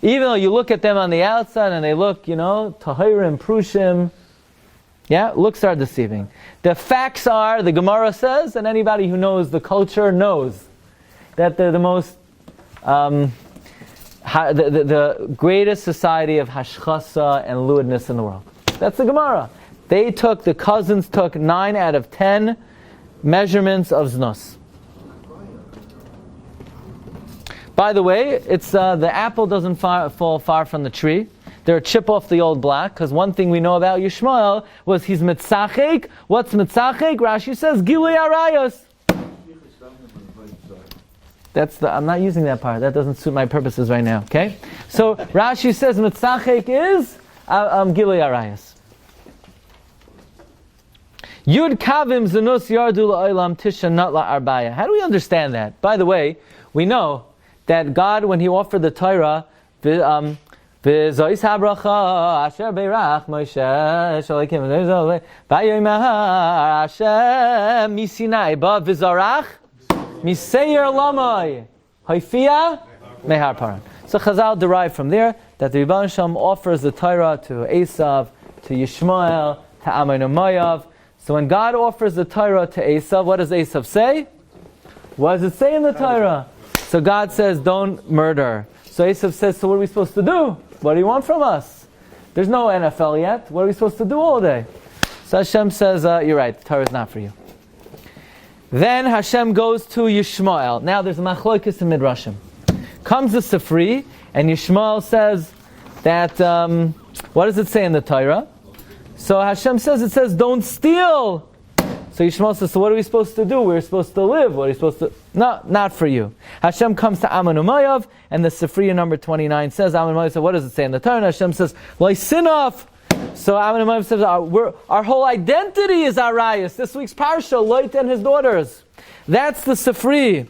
[SPEAKER 2] Even though you look at them on the outside and they look, tahirim, prushim, looks are deceiving. The facts are, the Gemara says, and anybody who knows the culture knows, that they're the most, the greatest society of hashchasa and lewdness in the world. That's the Gemara. The cousins took 9 out of 10 measurements of znos. By the way, it's the apple doesn't fall far from the tree. They're a chip off the old block, because one thing we know about Yishmael was he's mitzachek. What's mitzachek? Rashi says, Gilui Arayos. I'm not using that part. That doesn't suit my purposes right now, okay? So Rashi says mitzachek is Gilui Arayos. Yud kavim zenos yardu la'olam tisha nat la'arbaya. How do we understand that? By the way, we know that God, when He offered the Torah, V'zois habracha asher beirach Moshe shalakim v'yomer Hashem misinai ba v'zarach miseir lamai haifia mehar paran. So Chazal derive from there that the Rebbe Shem offers the Torah to Esav, to Yishmael, to Ammon and Moav. So when God offers the Torah to Esav, what does Esav say? What does it say in the Torah? So God says, don't murder. So Esav says, so what are we supposed to do? What do you want from us? There's no NFL yet. What are we supposed to do all day? So Hashem says, you're right, the Torah is not for you. Then Hashem goes to Yishmael. Now there's a machlokes in Midrashim. Comes the Sifri, and Yishmael says that, what does it say in the Torah? So Hashem says, it says, don't steal. So Yishmael says, so what are we supposed to do? We're supposed to live. What are we supposed to... No, not for you. Hashem comes to Ammon and Moav, and the Sifriya number 29 says, Ammon and Moav says, what does it say in the Torah? And Hashem says, Loisinov. So Ammon and Moav says, our whole identity is Arayas. This week's Parsha, Lot and his daughters. That's the Sifri.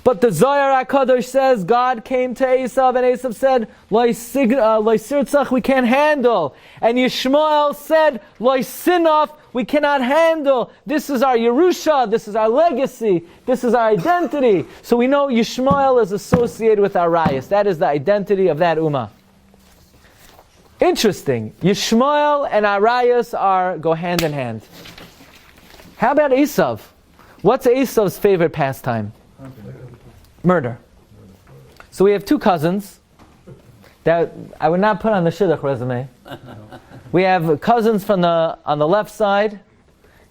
[SPEAKER 2] But the Zohar HaKadosh says, God came to Esav, and Esav said, Loisirtzach, we can't handle. And Yishmael said, Loisinov, we cannot handle. This is our Yerusha, this is our legacy, this is our identity. So we know Yishmael is associated with Arayas. That is the identity of that Ummah. Interesting. Yishmael and Arayas go hand in hand. How about Esav? What's Esav's favorite pastime? Murder. So we have 2 cousins that I would not put on the shidduch resume. We have cousins on the left side,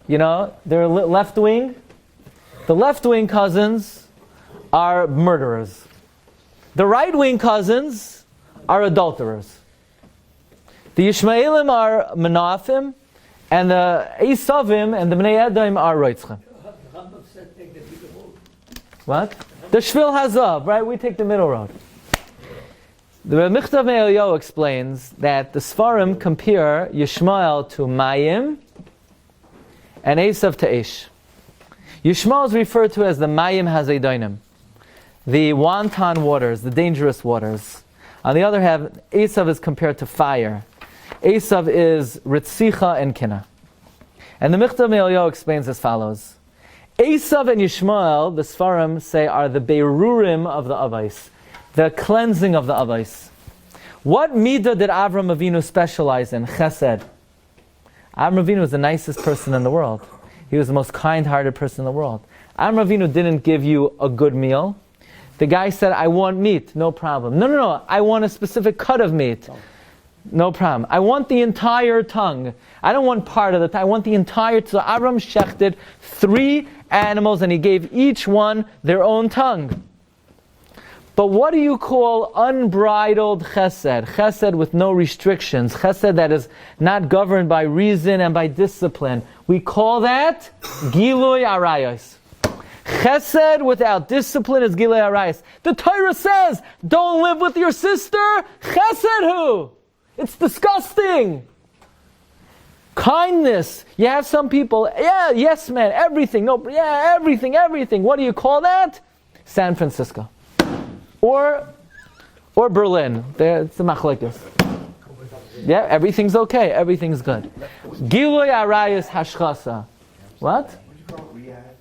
[SPEAKER 2] they're left wing. The left wing cousins are murderers. The right wing cousins are adulterers. The Yishmaelim are menafim, and the Esavim and the Bnei Edom are roitzchem. What? The Shvil Hazav, right? We take the middle road. The Michtav Me'elyo explains that the Sfarim compare Yishmael to Mayim and Esav to Eish. Yishmael is referred to as the Mayim Hazedonim, the wanton waters, the dangerous waters. On the other hand, Esav is compared to fire. Esav is Ritzicha and Kina. And the Michtav Me'elyo explains as follows. Esav and Yishmael, the Sfarim say, are the Beirurim of the Avos, the cleansing of the Avos. What midah did Avram Avinu specialize in? Chesed. Avram Avinu was the nicest person in the world. He was the most kind-hearted person in the world. Avram Avinu didn't give you a good meal. The guy said, I want meat. No problem. No. I want a specific cut of meat. No problem. I want the entire tongue. I don't want part of the tongue. I want the entire... So Avram shechted 3 animals, and he gave each one their own tongue. But what do you call unbridled chesed? Chesed with no restrictions. Chesed that is not governed by reason and by discipline. We call that Gilui Arayos. Chesed without discipline is Gilei Arayos. The Torah says, don't live with your sister. Chesed who? It's disgusting. Kindness. You have some people, yes man, everything. No, everything. What do you call that? San Francisco. Or Berlin. It's the machlekes. Yeah, everything's okay. Everything's good. Gilui Arayos Hashchasa. What?
[SPEAKER 3] What do you call it, Riyadh?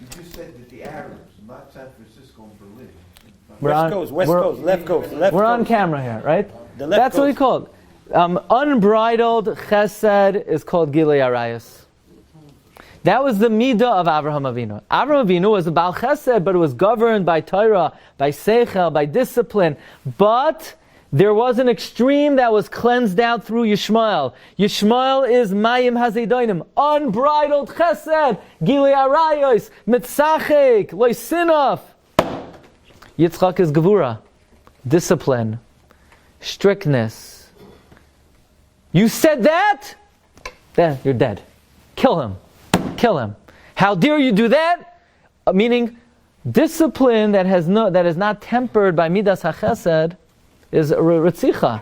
[SPEAKER 3] You just said that the Arabs, not San Francisco and Berlin.
[SPEAKER 4] West Coast, left coast.
[SPEAKER 2] We're on camera here, right?
[SPEAKER 4] The left
[SPEAKER 2] That's what we call it. Unbridled chesed is called Gilui Arayos. That was the midah of Avraham Avinu. Avraham Avinu was a Baal Chesed, but it was governed by Torah, by Seichel, by discipline. But there was an extreme that was cleansed out through Yishmael. Yishmael is Mayim Hazedonim, unbridled Chesed, Gilui Arayos, Mitzachek, Loisinov. Yitzchak is Gevura, discipline, strictness. You said that? Then you're dead. Kill him. How dare you do that? Meaning, discipline that is not tempered by Midas HaChesed is Ritzicha.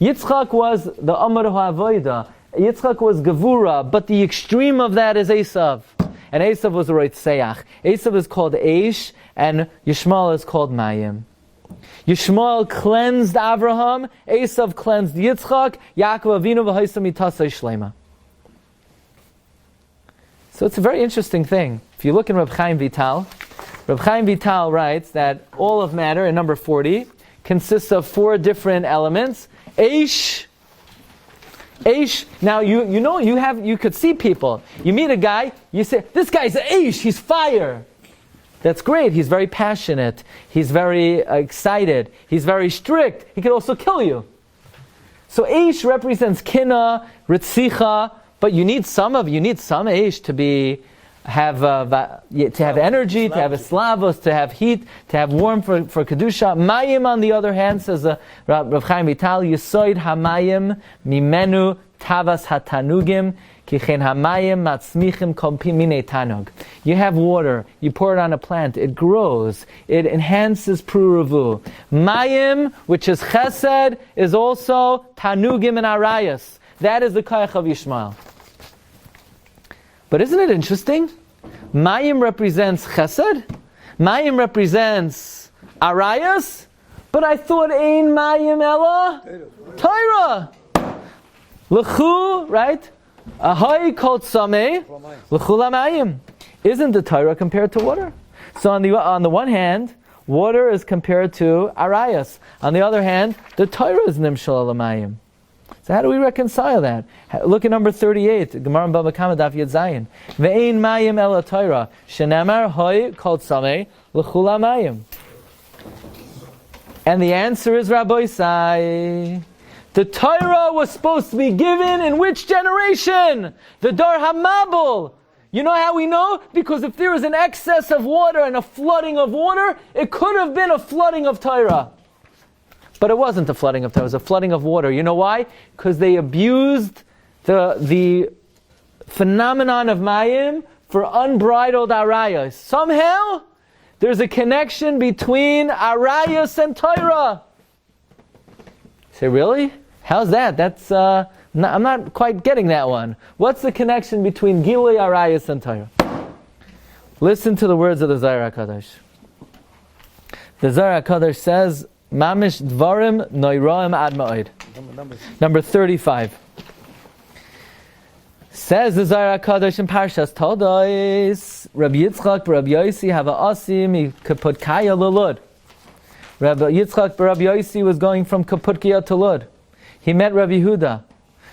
[SPEAKER 2] Yitzchak was the Amar HaAvoida. Yitzchak was Gevura, but the extreme of that is Esav. And Esav was a Reitzeach. Esav is called Eish, and Yishmael is called Mayim. Yishmael cleansed Avraham, Esav cleansed Yitzchak, Yaakov Avinu v'haisa mitasei shlema. So it's a very interesting thing. If you look in Reb Chaim Vital writes that all of matter, in number 40, consists of 4 different elements. Eish. Now you could see people. You meet a guy, you say, this guy's Eish, he's fire. That's great. He's very passionate. He's very excited. He's very strict. He could also kill you. So Eish represents Kina, Ritzicha, but you need some Eish to have energy, to have a slavos, to have heat, to have warmth for Kedusha. Mayim, on the other hand, says Rav Chaim Vital, Yisoid hamayim mimenu tavas hatanugim kichen hamayim matzmichim kompim minei tanug. You have water, you pour it on a plant, it grows, it enhances pruruvu. Mayim, which is chesed, is also tanugim and arayas. That is the koach of Yishmael. But isn't it interesting? Mayim represents chesed, Mayim represents arayas, but I thought ein Mayim ella Torah. L'chu, right? Ahai kol tzameh, l'chu lamayim. Isn't the Torah compared to water? So on the one hand, water is compared to arayas. On the other hand, the Torah is nimshal lamayim. So how do we reconcile that? Look at number 38, Gemara Bava Kama Daf Yud Zayin. Ve'ein mayim ela Torah, shenemar hoi kol tzameh l'chula mayim. And the answer is Rabbi Sai. The Torah was supposed to be given in which generation? The Dor HaMabul. You know how we know? Because if there is an excess of water and a flooding of water, it could have been a flooding of Torah. But it wasn't a flooding of Torah, it was a flooding of water. You know why? Because they abused the phenomenon of Mayim for unbridled arayas. Somehow, there's a connection between arayas and Torah. Say, really? How's that? I'm not quite getting that one. What's the connection between Gilui Arayas and Torah? Listen to the words of the Zohar HaKadosh. The Zohar HaKadosh says, Mamish dvarim noiraim ad ma'od. Number 35. Says the Zohar HaKadosh in Parshas Toldos, Rabbi Yitzchak Rabbi Yossi have a asim kaputkaya lulud. Rabbi Yitzchak Rabbi Yossi was going from Kaputkia to Lud. He met Rabbi Yehuda.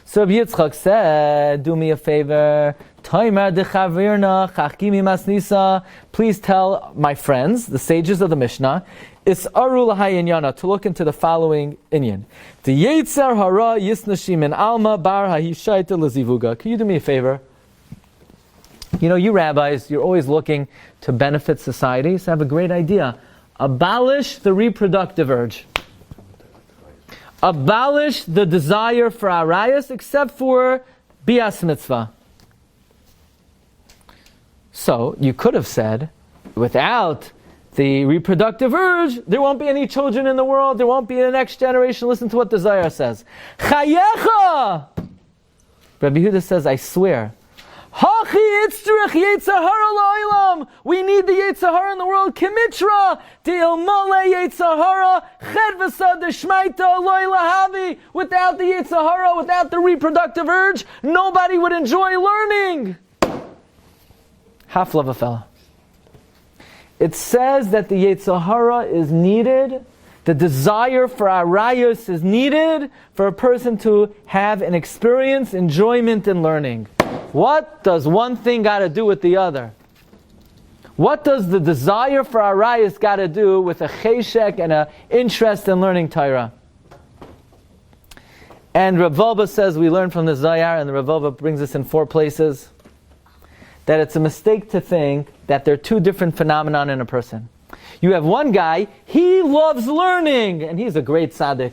[SPEAKER 2] So Rabbi Yitzchak said, do me a favor, please tell my friends, the sages of the Mishnah, to look into the following inyan. The Yetzer hara yisnashim en alma bar ha'hishaita lezivuga. Can you do me a favor? You know, you rabbis, you're always looking to benefit society, so I have a great idea. Abolish the reproductive urge. Abolish the desire for arayas except for bias mitzvah. So you could have said, without the reproductive urge, there won't be any children in the world, there won't be the next generation. Listen to what the Zohar says. Chayecha! Rabbi Yehuda says, I swear. Hachi itzrich Yetzirah la'olam. We need the Yetzirah in the world. Kimitra de'ilmale Yetzirah chedvasa deshmaita loy lahavi. Without the Yetzirah, without the reproductive urge, nobody would enjoy learning. Half love a fella. It says that the Yetzirah is needed. The desire for arayos is needed for a person to have an experience, enjoyment, and learning. What does one thing got to do with the other? What does the desire for arayos got to do with a cheshek and an interest in learning Torah? And Rav Wolbe says, we learn from the Zohar, and the Rav Wolbe brings us in 4 places, that it's a mistake to think that there are 2 different phenomena in a person. You have one guy, he loves learning, and he's a great tzaddik.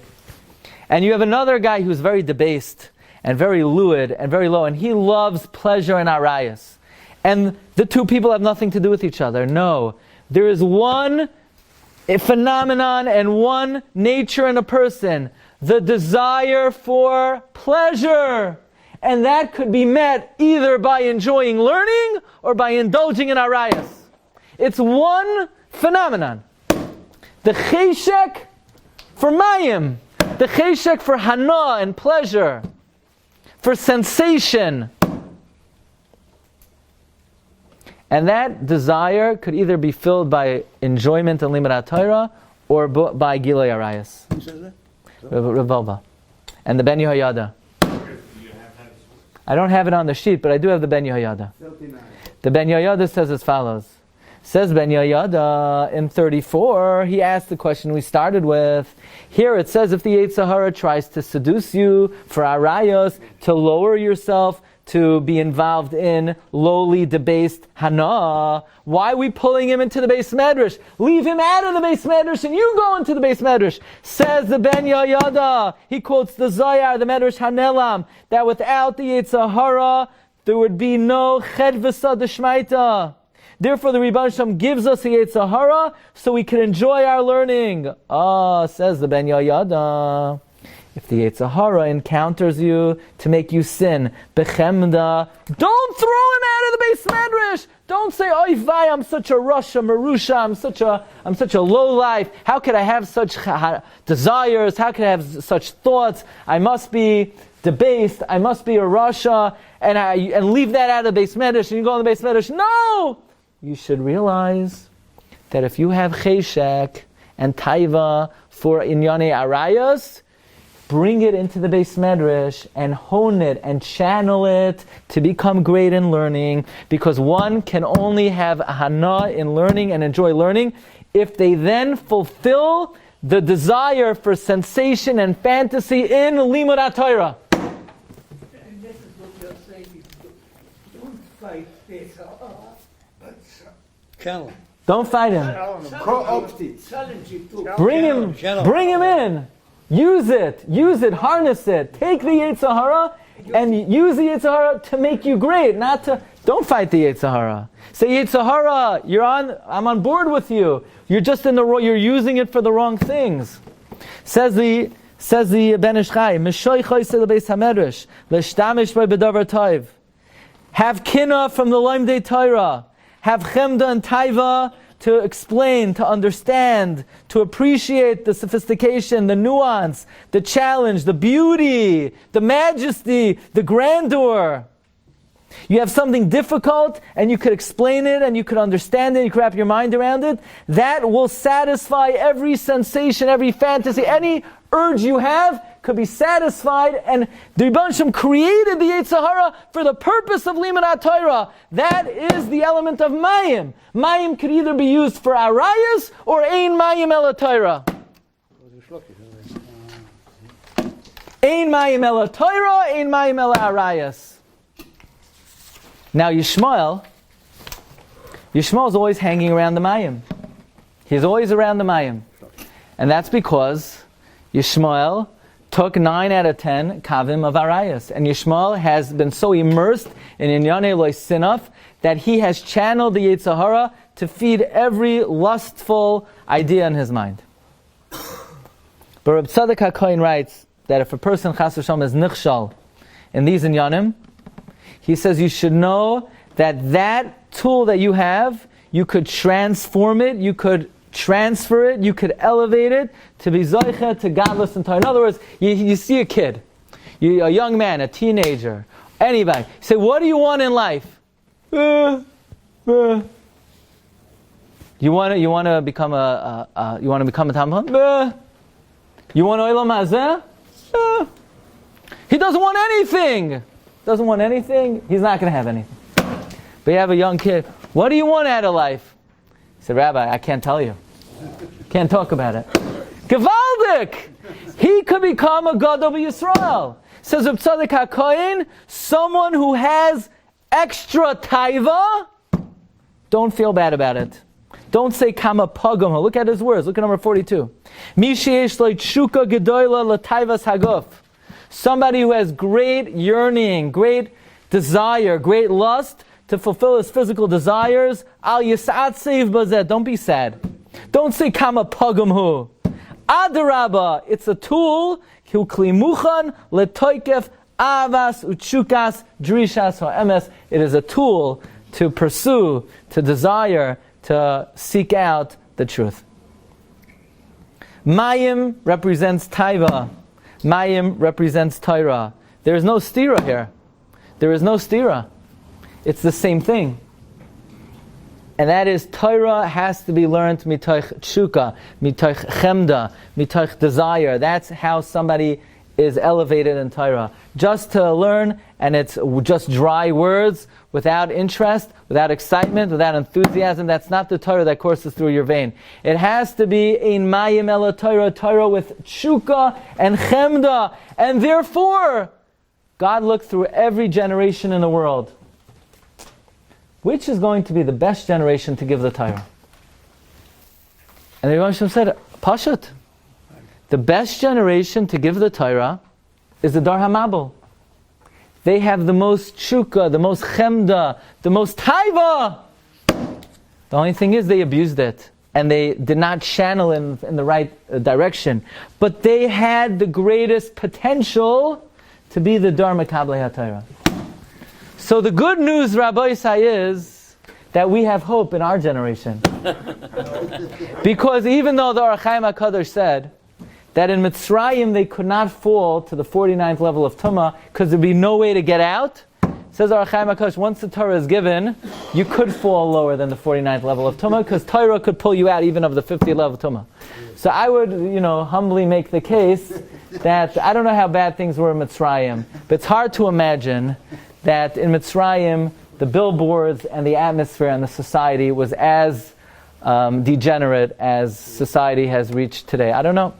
[SPEAKER 2] And you have another guy who's very debased, and very lewd, and very low, and he loves pleasure and arayos. And the 2 people have nothing to do with each other. No. There is one phenomenon and one nature in a person. The desire for pleasure. And that could be met either by enjoying learning or by indulging in arayos. It's one phenomenon. The cheshek for mayim, the cheshek for hana and pleasure, for sensation. And that desire could either be filled by enjoyment and limud Torah or by gilui arayos.
[SPEAKER 4] Who says that?
[SPEAKER 2] Rav Wolbe. And the Ben Yehoyada. I don't have it on the sheet, but I do have the Ben Yehoyada. The Ben Yehoyada says as follows. Says Ben Yehoyada in 34, he asked the question we started with. Here it says if the Yetzirah tries to seduce you for arayos, to lower yourself, to be involved in lowly, debased hana, why are we pulling him into the Beis Medrash? Leave him out of the Beis Medrash and you go into the Beis Medrash. Says the Ben Yehoyada, he quotes the Zohar, the Medrash Hanelam, that without the Yetzirah, there would be no chedvasa d'shmaita. Therefore, the Rebbe Shem gives us the Yetzirah so we can enjoy our learning. Says the Ben Yehoyada, if the Yetzirah encounters you to make you sin, bechemda, don't throw him out of the Beis Medrash. Don't say, "Oy vay, I'm such a Rasha, Marusha, I'm such a low life. How could I have such desires? How could I have such thoughts? I must be debased. I must be a Rasha, and leave that out of the Beis Medrash, and you go in the Beis Medrash." No! You should realize that if you have cheshek and taiva for inyane arayos, bring it into the Beis Medrash and hone it and channel it to become great in learning, because one can only have hana in learning and enjoy learning if they then fulfill the desire for sensation and fantasy in limud Torah.
[SPEAKER 5] And this is what you're saying, don't fight this.
[SPEAKER 4] Channel.
[SPEAKER 2] Don't fight him. Bring him in. Use it, harness it. Take the Yetzirah and use the Yetzirah to make you great, don't fight the Yetzirah. Say, Yetzirah, I'm on board with you. You're just you're using it for the wrong things. Says the Ben Ish Chai, Mishoy Choyse Lebeis HaMedrash, Leshtamish by Bedavar Taiv. Have kina from the Limdei Torah. Have chemda and taiva to explain, to understand, to appreciate the sophistication, the nuance, the challenge, the beauty, the majesty, the grandeur. You have something difficult and you could explain it and you could understand it, you could wrap your mind around it. That will satisfy every sensation, every fantasy, any urge you have could be satisfied, and the Rebbe Shem created the Yetzirah for the purpose of limud Torah. That is the element of mayim. Mayim could either be used for arayos or ein mayim ela Torah. Ein mayim ela Torah, ein mayim ela arayos. Now Yishmael is always hanging around the mayim. He's always around the mayim. And that's because Yishmael took 9 out of 10 kavim of arayos. And Yishmael has been so immersed in Inyane Loy Sinaf that he has channeled the Yetzer Hara to feed every lustful idea in his mind. But Reb Tzadok HaKohen writes that if a person chas v'shalom is nichshal in these inyanim, he says you should know that that tool that you have, you could transform it, you could transfer it, you could elevate it to be zoicha to godless and Torah. In other words, you see a kid, a young man, a teenager, anybody. You say, what do you want in life? You want to become a Talmud? You want Olam Hazeh? He doesn't want anything. Doesn't want anything. He's not going to have anything. But you have a young kid. What do you want out of life? He said, Rabbi, I can't tell you. Can't talk about it. Gewaldik! He could become a Gadol Yisrael. Says Reb Tzadok HaKohen, someone who has extra taiva, don't feel bad about it. Don't say kama pagam. Look at his words. Look at number 42. Mi sheyesh lo tshuka gedola l'taivas haguf. Somebody who has great yearning, great desire, great lust to fulfill his physical desires. Al yisatziv bazeh. Don't be sad. Don't say kama pagam hu. Adarabba. It's a tool. Hu kli muchan letoikef avas uchukas drishas ha'emes. It is a tool to pursue, to desire, to seek out the truth. Mayim represents taiva. Mayim represents Torah. There is no stira here. There is no stira. It's the same thing. And that is, Torah has to be learned mitoich tshuka, mitoich chemda, mitoich desire. That's how somebody is elevated in Torah. Just to learn, and it's just dry words, without interest, without excitement, without enthusiasm, that's not the Torah that courses through your vein. It has to be in mayim ela Torah, Torah with tshuka and chemda. And therefore, God looked through every generation in the world. Which is going to be the best generation to give the Torah? And the Rebbe said, Pashat. The best generation to give the Torah is the Dar HaMabul. They have the most tshuka, the most chemda, the most taiva. The only thing is they abused it. And they did not channel in the right direction. But they had the greatest potential to be the Dar Mekablei HaTorah. So the good news, Rabbi Isai, is that we have hope in our generation. Because even though the Or HaChaim HaKadosh said that in Mitzrayim they could not fall to the 49th level of Tumah because there'd be no way to get out, says Or HaChaim HaKadosh, once the Torah is given, you could fall lower than the 49th level of Tumah because Torah could pull you out even of the 50th level of Tumah. So I would, humbly make the case that I don't know how bad things were in Mitzrayim, but it's hard to imagine that in Mitzrayim, the billboards and the atmosphere and the society was as degenerate as society has reached today. I don't know.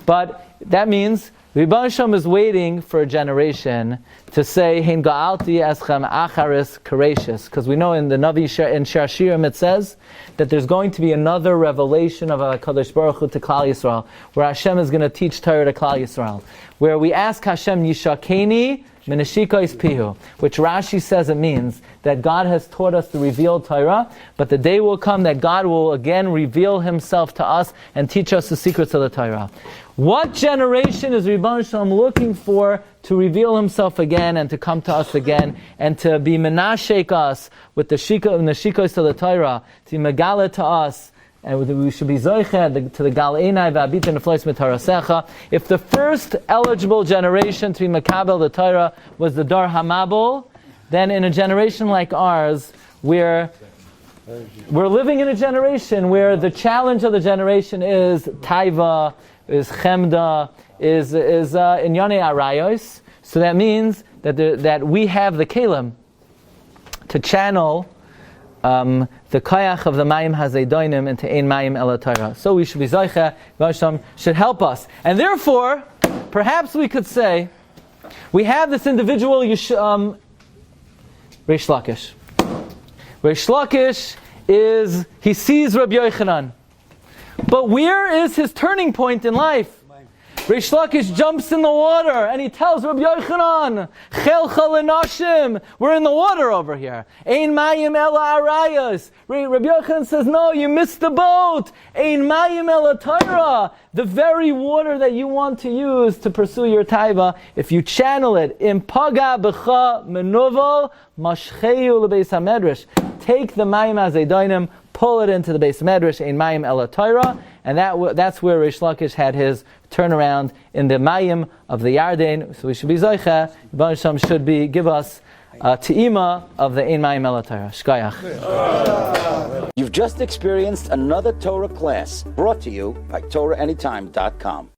[SPEAKER 2] But that means Rebbe Shem is waiting for a generation to say, Hein ga'alti eschem acharis kareishis. Because we know in the Navi in Shiur it says that there's going to be another revelation of HaKadosh Baruch Hu to Klal Yisrael, where Hashem is going to teach Torah to Klal Yisrael. Where we ask Hashem, Yishakeni, Minashikois Pihu, which Rashi says it means that God has taught us to reveal Torah, but the day will come that God will again reveal Himself to us and teach us the secrets of the Torah. What generation is Rebbe Shalom looking for to reveal Himself again and to come to us again and to be menashek us with the shikos of the Torah, to megala to us, and we should be zoiched to the gal einai v'abita neflois mitarasecha. If the first eligible generation to be makabel the Torah was the Dar HaMabul, then in a generation like ours, we're living in a generation where the challenge of the generation is taiva, is chemda, is inyane arayos. So that means that we have the kelim to channel the koyach of the mayim hazeidonim into ein mayim ela Torah. So we should be zoicha. Hashem should help us, and therefore, perhaps we could say, we have this individual Reish Lakish. Reish Lakish he sees Rabbi Yochanan, but where is his turning point in life? Reish Lakish jumps in the water and he tells Rabbi Yochanan, Chelcha lenashim, we're in the water over here. Ein mayim ela arayas. Rabbi Yochanan says, no, you missed the boat. Ein mayim ela Torah. The very water that you want to use to pursue your taiva, if you channel it, impaga b'cha menoval mashcheu lebeis hamedrash. Take the mayim azedainim, pull it into the base medrash, ein mayim ela Torah, and that's where Reish Lakish had his turnaround in the mayim of the Yarden. So we should be zoicha. Yibam Sham should give us te'ima of the ein mayim ela Torah. Shkayach.
[SPEAKER 1] You've just experienced another Torah class brought to you by TorahAnytime.com.